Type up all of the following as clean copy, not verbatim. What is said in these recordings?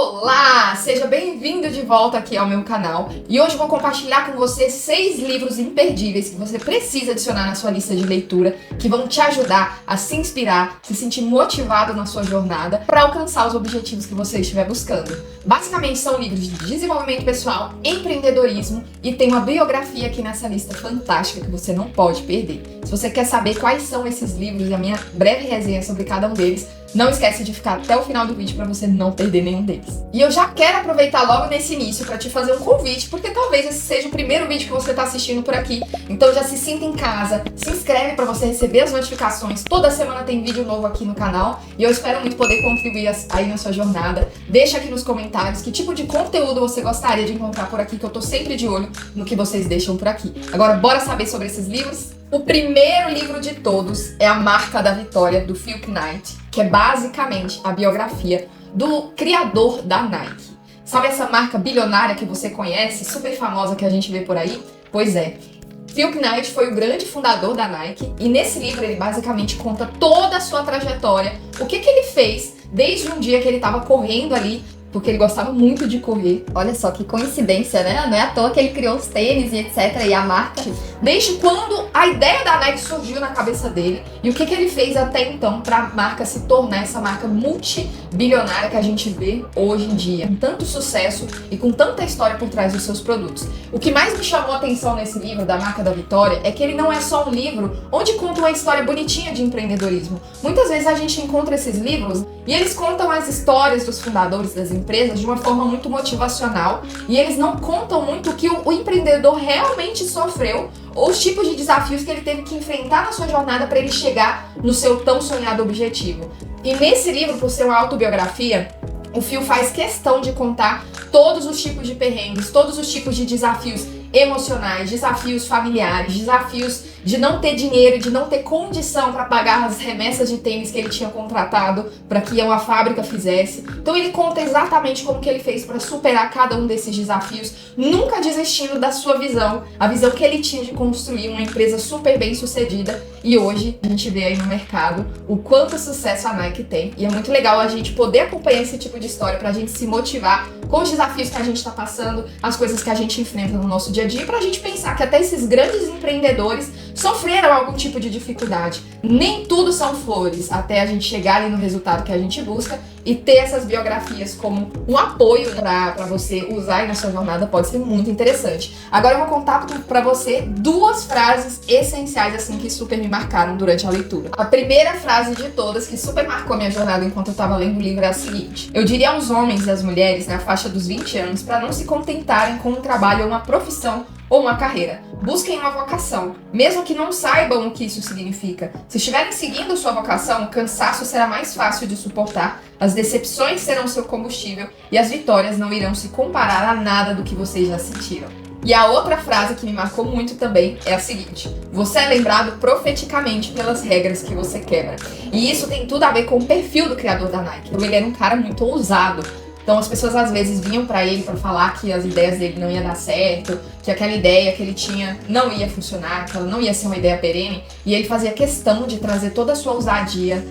Olá! Seja bem-vindo de volta aqui ao meu canal. E hoje eu vou compartilhar com você 6 livros imperdíveis que você precisa adicionar na sua lista de leitura, que vão te ajudar a se inspirar, se sentir motivado na sua jornada para alcançar os objetivos que você estiver buscando. Basicamente são livros de desenvolvimento pessoal, empreendedorismo e tem uma biografia aqui nessa lista fantástica que você não pode perder. Se você quer saber quais são esses livros e a minha breve resenha sobre cada um deles, não esquece de ficar até o final do vídeo para você não perder nenhum deles. E eu já quero aproveitar logo nesse início para te fazer um convite, porque talvez esse seja o primeiro vídeo que você está assistindo por aqui. Então já se sinta em casa, se inscreve para você receber as notificações. Toda semana tem vídeo novo aqui no canal e eu espero muito poder contribuir aí na sua jornada. Deixa aqui nos comentários que tipo de conteúdo você gostaria de encontrar por aqui, que eu tô sempre de olho no que vocês deixam por aqui. Agora bora saber sobre esses livros? O primeiro livro de todos é A Marca da Vitória, do Phil Knight, que é basicamente a biografia do criador da Nike. Sabe essa marca bilionária que você conhece, super famosa que a gente vê por aí? Pois é. Phil Knight foi o grande fundador da Nike e nesse livro ele basicamente conta toda a sua trajetória, o que ele fez desde um dia que ele estava correndo ali, porque ele gostava muito de correr. Olha só que coincidência, né? Não é à toa que ele criou os tênis e etc. E a marca. Desde quando a ideia da Nike surgiu na cabeça dele e o que ele fez até então para a marca se tornar essa marca multibilionária que a gente vê hoje em dia. Com tanto sucesso e com tanta história por trás dos seus produtos. O que mais me chamou a atenção nesse livro, da Marca da Vitória, é que ele não é só um livro onde conta uma história bonitinha de empreendedorismo. Muitas vezes a gente encontra esses livros e eles contam as histórias dos fundadores das empresas de uma forma muito motivacional e eles não contam muito o que o empreendedor realmente sofreu ou os tipos de desafios que ele teve que enfrentar na sua jornada para ele chegar no seu tão sonhado objetivo. E nesse livro, por ser uma autobiografia, o Phil faz questão de contar todos os tipos de perrengues, todos os tipos de desafios emocionais, desafios familiares, desafios de não ter dinheiro, de não ter condição para pagar as remessas de tênis que ele tinha contratado para que uma fábrica fizesse. Então ele conta exatamente como que ele fez para superar cada um desses desafios, nunca desistindo da sua visão, a visão que ele tinha de construir uma empresa super bem sucedida. E hoje a gente vê aí no mercado o quanto sucesso a Nike tem e é muito legal a gente poder acompanhar esse tipo de história para a gente se motivar com os desafios que a gente está passando, as coisas que a gente enfrenta no nosso dia a dia, para a gente pensar que até esses grandes empreendedores sofreram algum tipo de dificuldade. Nem tudo são flores, até a gente chegar ali no resultado que a gente busca e ter essas biografias como um apoio para você usar aí na sua jornada pode ser muito interessante. Agora eu vou contar para você 2 frases essenciais assim que super me marcaram durante a leitura. A primeira frase de todas que super marcou minha jornada enquanto eu estava lendo o livro é a seguinte: eu diria aos homens e às mulheres na faixa dos 20 anos para não se contentarem com um trabalho ou uma profissão ou uma carreira. Busquem uma vocação, mesmo que não saibam o que isso significa. Se estiverem seguindo sua vocação, o cansaço será mais fácil de suportar, as decepções serão seu combustível e as vitórias não irão se comparar a nada do que vocês já sentiram. E a outra frase que me marcou muito também é a seguinte: você é lembrado profeticamente pelas regras que você quebra. E isso tem tudo a ver com o perfil do criador da Nike. Ele era um cara muito ousado. Então as pessoas às vezes vinham pra ele pra falar que as ideias dele não iam dar certo, que aquela ideia que ele tinha não ia funcionar, que ela não ia ser uma ideia perene, e ele fazia questão de trazer toda a sua ousadia,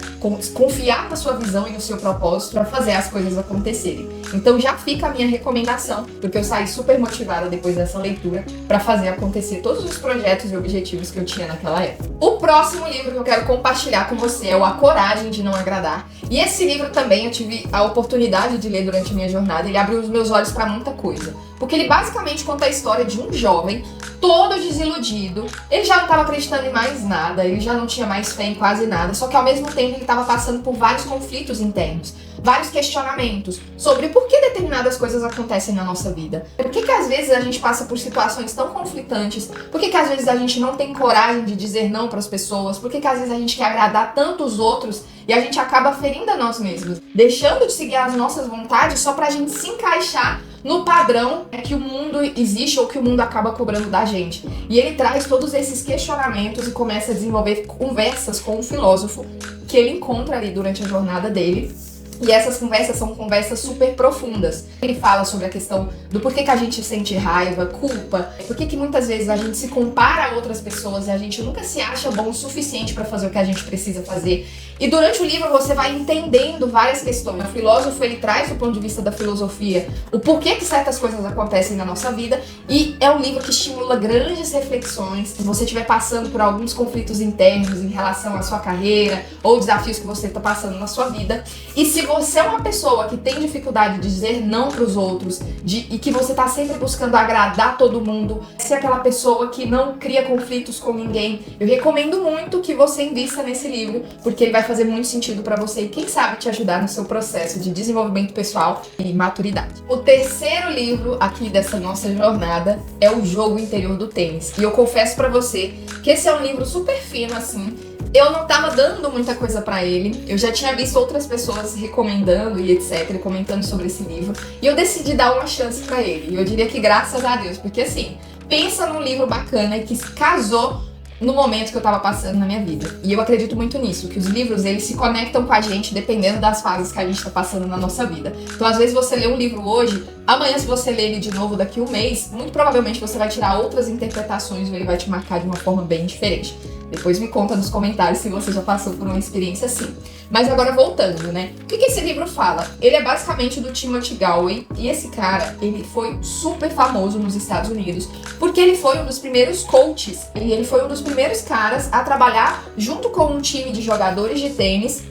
confiar na sua visão e no seu propósito para fazer as coisas acontecerem. Então já fica a minha recomendação, porque eu saí super motivada depois dessa leitura para fazer acontecer todos os projetos e objetivos que eu tinha naquela época. O próximo livro que eu quero compartilhar com você é o A Coragem de Não Agradar. E esse livro também eu tive a oportunidade de ler durante a minha jornada. Ele abriu os meus olhos para muita coisa, porque ele basicamente conta a história de um jovem todo desiludido. Ele já não estava acreditando em mais nada, ele já não tinha mais fé em quase nada, só que ao mesmo tempo ele estava passando por vários conflitos internos, vários questionamentos sobre por que determinadas coisas acontecem na nossa vida. Por que às vezes a gente passa por situações tão conflitantes? Por que às vezes a gente não tem coragem de dizer não para as pessoas? Por que às vezes a gente quer agradar tanto os outros e a gente acaba ferindo a nós mesmos, deixando de seguir as nossas vontades só pra gente se encaixar no padrão que o mundo existe ou que o mundo acaba cobrando da gente. E ele traz todos esses questionamentos e começa a desenvolver conversas com um filósofo que ele encontra ali durante a jornada dele. E essas conversas são conversas super profundas. Ele fala sobre a questão do porquê que a gente sente raiva, culpa, porquê que muitas vezes a gente se compara a outras pessoas e a gente nunca se acha bom o suficiente para fazer o que a gente precisa fazer. E durante o livro você vai entendendo várias questões. O filósofo, ele traz do ponto de vista da filosofia o porquê que certas coisas acontecem na nossa vida, e é um livro que estimula grandes reflexões. Se você estiver passando por alguns conflitos internos em relação à sua carreira ou desafios que você está passando na sua vida, e se você é uma pessoa que tem dificuldade de dizer não para os outros e que você está sempre buscando agradar todo mundo, se é aquela pessoa que não cria conflitos com ninguém, eu recomendo muito que você invista nesse livro, porque ele vai fazer muito sentido para você e quem sabe te ajudar no seu processo de desenvolvimento pessoal e maturidade. O terceiro livro aqui dessa nossa jornada é O Jogo Interior do Tênis. E eu confesso para você que esse é um livro super fino, assim. Eu não tava dando muita coisa pra ele, eu já tinha visto outras pessoas recomendando e etc, comentando sobre esse livro, e eu decidi dar uma chance pra ele. E eu diria que graças a Deus, porque assim, pensa num livro bacana e que casou no momento que eu tava passando na minha vida. E eu acredito muito nisso, que os livros, eles se conectam com a gente dependendo das fases que a gente tá passando na nossa vida. Então, às vezes, você lê um livro hoje, amanhã, se você ler ele de novo daqui a um mês, muito provavelmente você vai tirar outras interpretações ou ele vai te marcar de uma forma bem diferente. Depois me conta nos comentários se você já passou por uma experiência assim. Mas agora voltando, né? O que esse livro fala? Ele é basicamente do Timothy Gallwey, e esse cara, ele foi super famoso nos Estados Unidos, porque ele foi um dos primeiros coaches, e ele foi um dos primeiros caras a trabalhar junto com um time de jogadores de tênis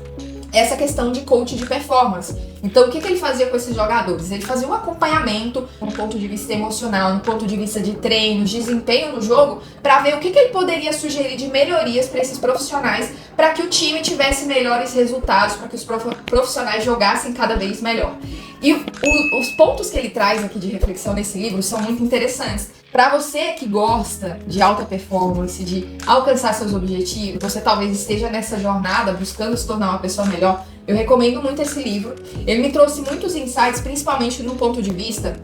essa questão de coach de performance. Então, o que ele fazia com esses jogadores? Ele fazia um acompanhamento no ponto de vista emocional, no ponto de vista de treino, desempenho no jogo, para ver o que ele poderia sugerir de melhorias para esses profissionais, para que o time tivesse melhores resultados, para que os profissionais jogassem cada vez melhor. E os pontos que ele traz aqui de reflexão nesse livro são muito interessantes. Para você que gosta de alta performance, de alcançar seus objetivos, você talvez esteja nessa jornada buscando se tornar uma pessoa melhor, eu recomendo muito esse livro. Ele me trouxe muitos insights, principalmente no ponto de vista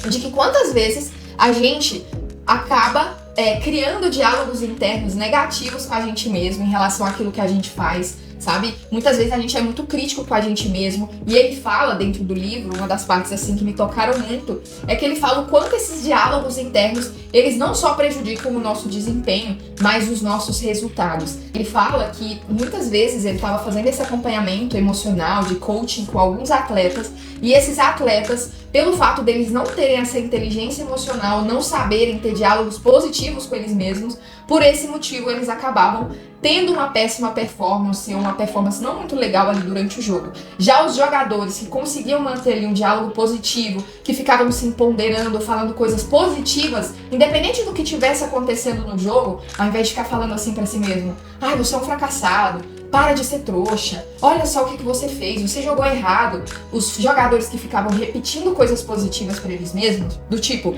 de que quantas vezes a gente acaba criando diálogos internos negativos com a gente mesmo em relação àquilo que a gente faz, sabe? Muitas vezes a gente é muito crítico com a gente mesmo, e ele fala dentro do livro, uma das partes assim que me tocaram muito, é que ele fala o quanto esses diálogos internos, eles não só prejudicam o nosso desempenho, mas os nossos resultados. Ele fala que muitas vezes ele estava fazendo esse acompanhamento emocional, de coaching com alguns atletas, e esses atletas, pelo fato deles não terem essa inteligência emocional, não saberem ter diálogos positivos com eles mesmos, por esse motivo eles acabavam tendo uma péssima performance, ou uma performance não muito legal ali durante o jogo. Já os jogadores que conseguiam manter ali um diálogo positivo, que ficavam se empoderando, falando coisas positivas, independente do que tivesse acontecendo no jogo, ao invés de ficar falando assim pra si mesmo, ai, você é um fracassado, para de ser trouxa, olha só o que você fez, você jogou errado. Os jogadores que ficavam repetindo coisas positivas para eles mesmos, do tipo,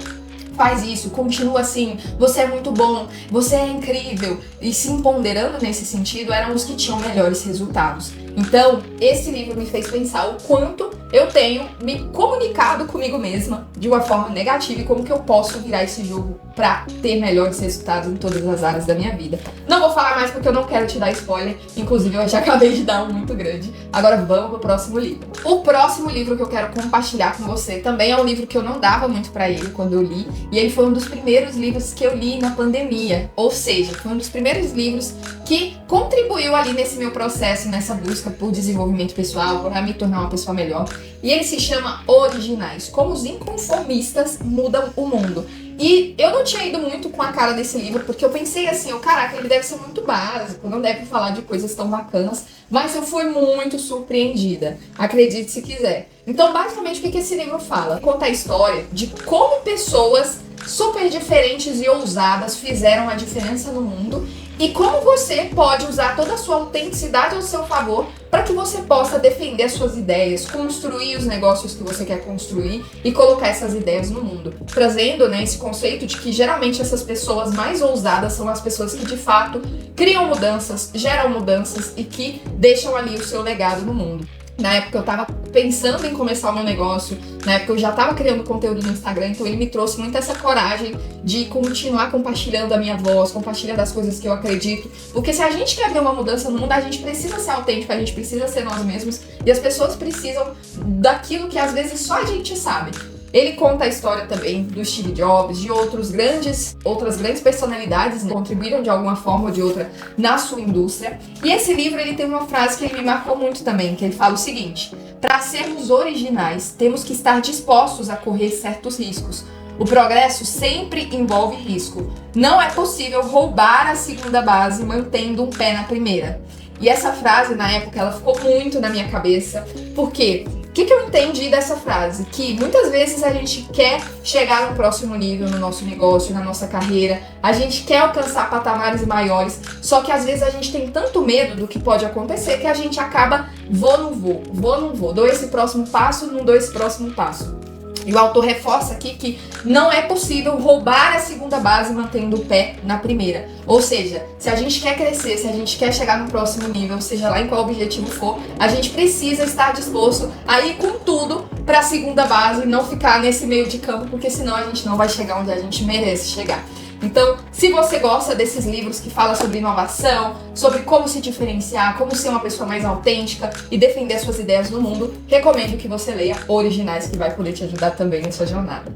faz isso, continua assim, você é muito bom, você é incrível, e se empoderando nesse sentido, eram os que tinham melhores resultados. Então, esse livro me fez pensar o quanto eu tenho me comunicado comigo mesma de uma forma negativa e como que eu posso virar esse jogo pra ter melhores resultados em todas as áreas da minha vida. Não vou falar mais porque eu não quero te dar spoiler, inclusive eu já acabei de dar um muito grande. Agora vamos pro próximo livro. O próximo livro que eu quero compartilhar com você também é um livro que eu não dava muito pra ele quando eu li, e ele foi um dos primeiros livros que eu li na pandemia, ou seja, foi um dos primeiros livros que contribuiu ali nesse meu processo, nessa busca por desenvolvimento pessoal, para me tornar uma pessoa melhor. E ele se chama Originais, como os inconformistas mudam o mundo. E eu não tinha ido muito com a cara desse livro, porque eu pensei assim, caraca, ele deve ser muito básico, não deve falar de coisas tão bacanas, mas eu fui muito surpreendida, acredite se quiser. Então, basicamente, o que esse livro fala? Conta a história de como pessoas super diferentes e ousadas fizeram a diferença no mundo, e como você pode usar toda a sua autenticidade ao seu favor para que você possa defender as suas ideias, construir os negócios que você quer construir e colocar essas ideias no mundo. Trazendo, esse conceito de que geralmente essas pessoas mais ousadas são as pessoas que de fato criam mudanças, geram mudanças e que deixam ali o seu legado no mundo. Na época eu tava pensando em começar o meu negócio, na época eu já tava criando conteúdo no Instagram, então ele me trouxe muito essa coragem de continuar compartilhando a minha voz, compartilhando as coisas que eu acredito. Porque se a gente quer ver uma mudança no mundo, a gente precisa ser autêntico, a gente precisa ser nós mesmos, e as pessoas precisam daquilo que às vezes só a gente sabe. Ele conta a história também do Steve Jobs, de outras grandes personalidades, né, que contribuíram de alguma forma ou de outra na sua indústria. E esse livro ele tem uma frase que ele me marcou muito também, que ele fala o seguinte: para sermos originais, temos que estar dispostos a correr certos riscos. O progresso sempre envolve risco. Não é possível roubar a segunda base mantendo um pé na primeira. E essa frase, na época, ela ficou muito na minha cabeça, porque o que eu entendi dessa frase? Que muitas vezes a gente quer chegar no próximo nível no nosso negócio, na nossa carreira, a gente quer alcançar patamares maiores, só que às vezes a gente tem tanto medo do que pode acontecer que a gente acaba não vou, dou esse próximo passo, não dou esse próximo passo. E o autor reforça aqui que não é possível roubar a segunda base mantendo o pé na primeira. Ou seja, se a gente quer crescer, se a gente quer chegar no próximo nível, seja lá em qual objetivo for, a gente precisa estar disposto a ir com tudo para a segunda base e não ficar nesse meio de campo, porque senão a gente não vai chegar onde a gente merece chegar. Então, se você gosta desses livros que falam sobre inovação, sobre como se diferenciar, como ser uma pessoa mais autêntica e defender suas ideias no mundo, recomendo que você leia Originais, que vai poder te ajudar também na sua jornada.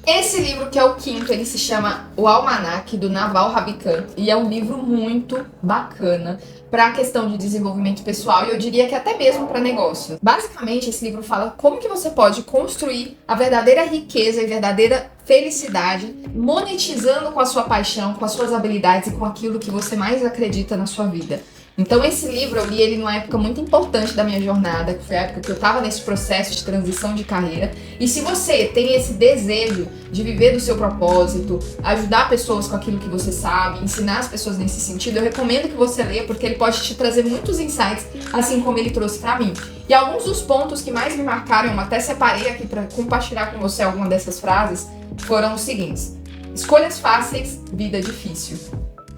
Esse livro, que é o quinto, ele se chama O Almanaque, do Naval Ravikant, e é um livro muito bacana para a questão de desenvolvimento pessoal e eu diria que até mesmo para negócio. Basicamente, esse livro fala como que você pode construir a verdadeira riqueza e verdadeira felicidade, monetizando com a sua paixão, com as suas habilidades e com aquilo que você mais acredita na sua vida. Então esse livro eu li ele numa época muito importante da minha jornada, que foi a época que eu estava nesse processo de transição de carreira. E se você tem esse desejo de viver do seu propósito, ajudar pessoas com aquilo que você sabe, ensinar as pessoas nesse sentido, eu recomendo que você leia, porque ele pode te trazer muitos insights, assim como ele trouxe para mim. E alguns dos pontos que mais me marcaram, eu até separei aqui para compartilhar com você alguma dessas frases, foram os seguintes: escolhas fáceis, vida difícil.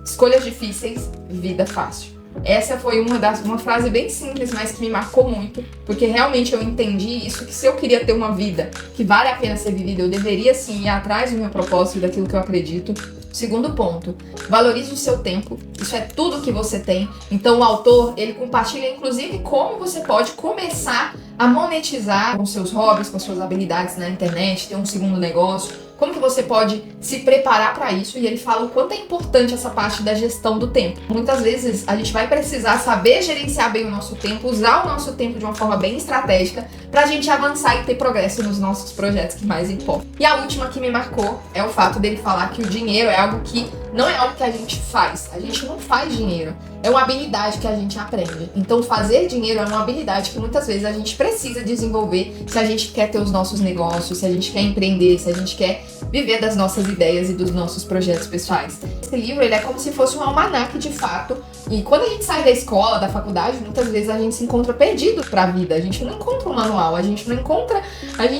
Escolhas difíceis, vida fácil. Essa foi uma frase bem simples, mas que me marcou muito, porque realmente eu entendi isso, que se eu queria ter uma vida que vale a pena ser vivida, eu deveria sim ir atrás do meu propósito e daquilo que eu acredito. Segundo ponto, valorize o seu tempo, isso é tudo que você tem. Então o autor, ele compartilha inclusive como você pode começar a monetizar com seus hobbies, com suas habilidades na internet, ter um segundo negócio, como que você pode se preparar para isso, e ele fala o quanto é importante essa parte da gestão do tempo. Muitas vezes a gente vai precisar saber gerenciar bem o nosso tempo, usar o nosso tempo de uma forma bem estratégica pra gente avançar e ter progresso nos nossos projetos que mais importam. E a última que me marcou é o fato dele falar que o dinheiro é algo que não é algo que a gente faz, a gente não faz dinheiro, é uma habilidade que a gente aprende. Então fazer dinheiro é uma habilidade que muitas vezes a gente precisa desenvolver se a gente quer ter os nossos negócios, se a gente quer empreender, se a gente quer viver das nossas ideias e dos nossos projetos pessoais. Esse livro, ele é como se fosse um almanaque de fato, e quando a gente sai da escola, da faculdade, muitas vezes a gente se encontra perdido pra vida, a gente não encontra um manual, a gente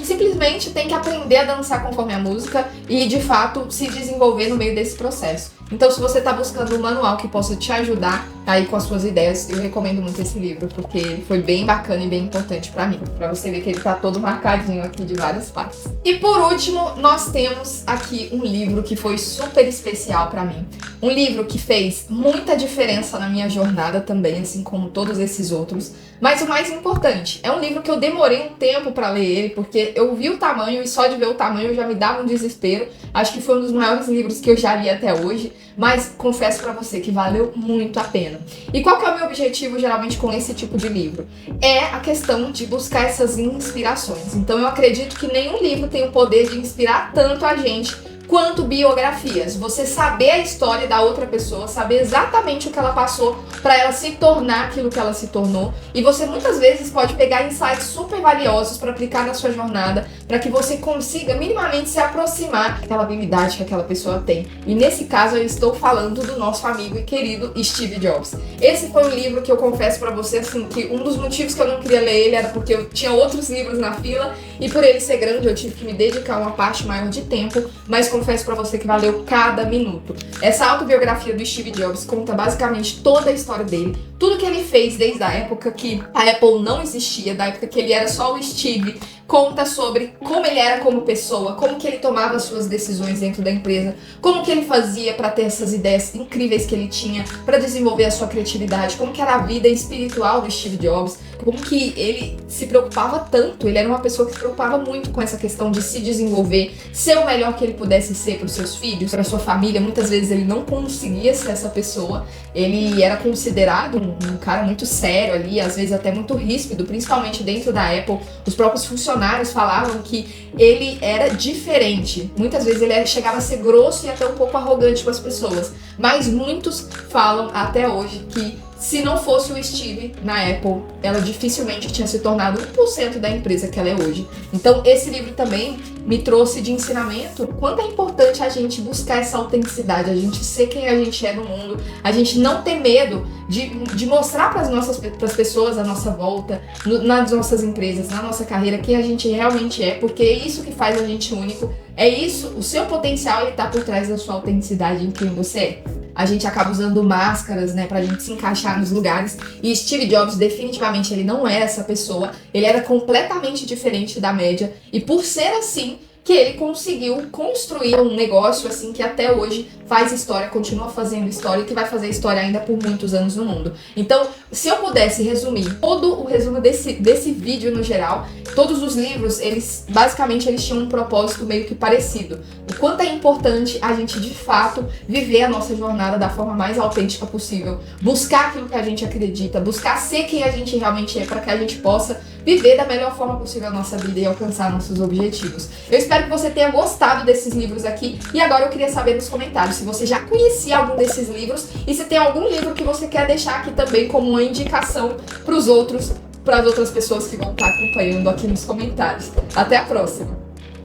simplesmente tem que aprender a dançar conforme a música e de fato se desenvolver no meio desse processo. Então, se você está buscando um manual que possa te ajudar aí com as suas ideias, eu recomendo muito esse livro, porque ele foi bem bacana e bem importante para mim, para você ver que ele tá todo marcadinho aqui de várias partes. E por último, nós temos aqui um livro que foi super especial para mim. Um livro que fez muita diferença na minha jornada também, assim como todos esses outros. Mas o mais importante, é um livro que eu demorei um tempo para ler ele, porque eu vi o tamanho e só de ver o tamanho já me dava um desespero. Acho que foi um dos maiores livros que eu já li até hoje, mas confesso para você que valeu muito a pena. E qual que é o meu objetivo geralmente com esse tipo de livro? É a questão de buscar essas inspirações. Então eu acredito que nenhum livro tem o poder de inspirar tanto a gente quanto biografias. Você saber a história da outra pessoa, saber exatamente o que ela passou para ela se tornar aquilo que ela se tornou, e você muitas vezes pode pegar insights super valiosos para aplicar na sua jornada, para que você consiga minimamente se aproximar daquela habilidade que aquela pessoa tem. E nesse caso eu estou falando do nosso amigo e querido Steve Jobs. Esse foi um livro que eu confesso para você assim, que um dos motivos que eu não queria ler ele era porque eu tinha outros livros na fila, e por ele ser grande eu tive que me dedicar uma parte maior de tempo, mas confesso pra você que valeu cada minuto. Essa autobiografia do Steve Jobs conta basicamente toda a história dele, tudo que ele fez desde a época que a Apple não existia, da época que ele era só o Steve. Conta sobre como ele era como pessoa, como que ele tomava suas decisões dentro da empresa, como que ele fazia para ter essas ideias incríveis que ele tinha, para desenvolver a sua criatividade, como que era a vida espiritual do Steve Jobs, como que ele se preocupava tanto, ele era uma pessoa que se preocupava muito com essa questão de se desenvolver, ser o melhor que ele pudesse ser para os seus filhos, para sua família. Muitas vezes ele não conseguia ser essa pessoa, ele era considerado um cara muito sério ali, às vezes até muito ríspido, principalmente dentro da Apple. Os próprios funcionários falavam que ele era diferente. Muitas vezes ele chegava a ser grosso e até um pouco arrogante com as pessoas. Mas muitos falam até hoje que se não fosse o Steve na Apple, ela dificilmente tinha se tornado 1% da empresa que ela é hoje. Então esse livro também me trouxe de ensinamento quanto é importante a gente buscar essa autenticidade, a gente ser quem a gente é no mundo, a gente não ter medo de mostrar para as pessoas à nossa volta, nas nossas empresas, na nossa carreira, quem a gente realmente é, porque é isso que faz a gente único, é isso, o seu potencial ele tá por trás da sua autenticidade em quem você é. A gente acaba usando máscaras, né, pra gente se encaixar nos lugares. E Steve Jobs, definitivamente, ele não era essa pessoa. Ele era completamente diferente da média. E por ser assim, que ele conseguiu construir um negócio assim que até hoje faz história, continua fazendo história e que vai fazer história ainda por muitos anos no mundo. Então, se eu pudesse resumir todo o resumo desse vídeo no geral, todos os livros, basicamente eles tinham um propósito meio que parecido. O quanto é importante a gente de fato viver a nossa jornada da forma mais autêntica possível, buscar aquilo que a gente acredita, buscar ser quem a gente realmente é para que a gente possa viver da melhor forma possível a nossa vida e alcançar nossos objetivos. Eu espero que você tenha gostado desses livros aqui e agora eu queria saber nos comentários se você já conhecia algum desses livros e se tem algum livro que você quer deixar aqui também como uma indicação para as outras pessoas que vão estar acompanhando aqui nos comentários. Até a próxima!